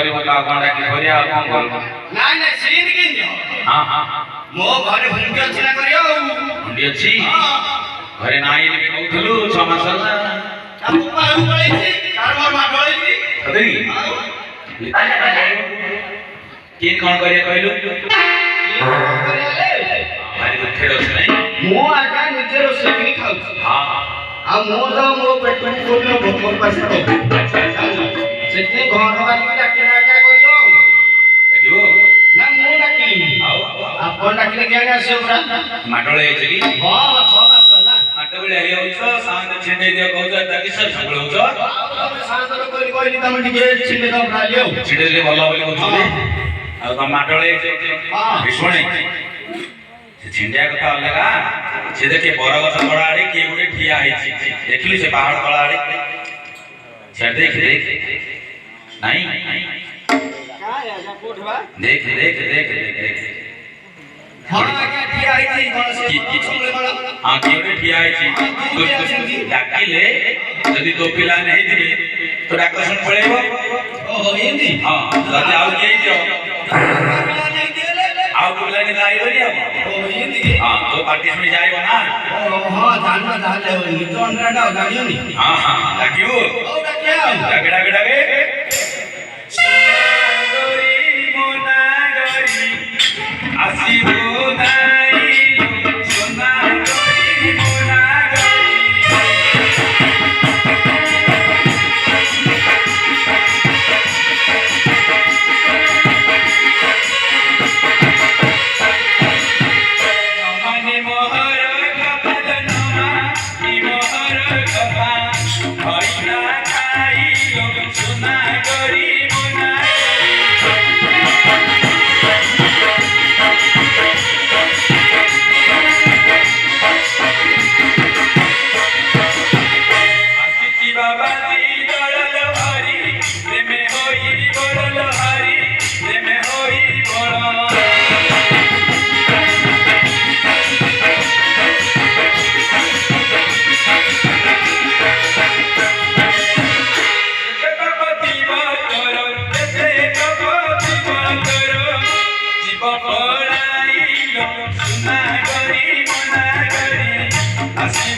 କରିବ କା କଣଟା କି କରିବା ଆଉ କଣ କରିବ ନାଇଁ ନାଇଁ ସେଇଠି କେମିତି ହଁ ହଁ ମୋ ଘରେ ହୁଣ୍ଡି ଅଛି ନା କରିବ ହୁଣ୍ଡି ଅଛି ଘରେ ନାହିଁ ବୋଲି କହୁଥିଲୁ 6 ମାସ ହେଲା ତା ବାପା ଘରକୁ ପଳେଇଛି ତାର ମୋର ମା ପଳେଇଛି ସତରେ କି କଣ କରିବା କହିଲୁ ଭାରି ଦୁଃଖରେ ଅଛି ନାଇଁ ମୁଁ ଆଜ୍ଞା ନିଜେ ରୋଷେଇ କରି ଖାଉଛି ହଁ ଆଉ ମୁଁ ତ ମୋ ପେଟକୁ କୋଉଦିନ ଭୋକ ଉପାସ ରହୁଛି ସେଥିପାଇଁ ଘର ବାଲିକି ଡାକିଲେ ଆଜ୍ଞା କରିବ ଦେଖିବୁ ନା ମୁଁ ଡାକିଲିନି ଆଉ ଆପଣ ଡାକିଲେ କିଆଣି ଆସିବ ପୁରା ମାଡଳ ହେଇଛି କି ହଁ 6 ମାସ ହେଲା ମାଡବେଳେ ହେଇଯାଉଛ ସାଙ୍ଗ ଛିଣ୍ଡେଇ ଦିଅ କହୁଛ ତା କିସର ସବୁବେଳେ ହଉଛ କହିଲି ତମେ ଟିକେ ଛିଣ୍ଡେଇ ଦବ ଖାଲି ଆଉ ଛିଣ୍ଡେଇ ଦେଲେ ଭଲ ବୋଲି କହୁଛନ୍ତି ଆଉ ତମ ମାଡଳ ହେଇଛି ଶୁଣେ ସେ ଛିଣ୍ଡିଆ କଥା ଅଲଗା ସେ ଦେଖେ ବରଗଛ ତଳ ଆଡେ କିଏ ଗୋଟେ ଠିଆ ହେଇଛି ଦେଖିଲୁ ସେ ପାହାଡ ତଳ ଆଡେ ସିଆଡେ ଦେଖ ଦେଖ ନାଇଁ देख देख देख देख हां आज्ञा ठिया आइछि हां केउरे ठिया आइछि डाकिले यदि तो पिला नहीं दिबे तो डाकसन पळेबो ओहो हिंदी हां जदि आउ केइ दियो पिला नहीं देले आउ पिला नहीं जाइबो नि अब ओहो हिंदी हां तो पार्टिस में जाइबो ना ओहो हां जानना जाले नितो अंडा जानियो नि हां हां डाकियो ओ डाकिया डाके डाके डाके Así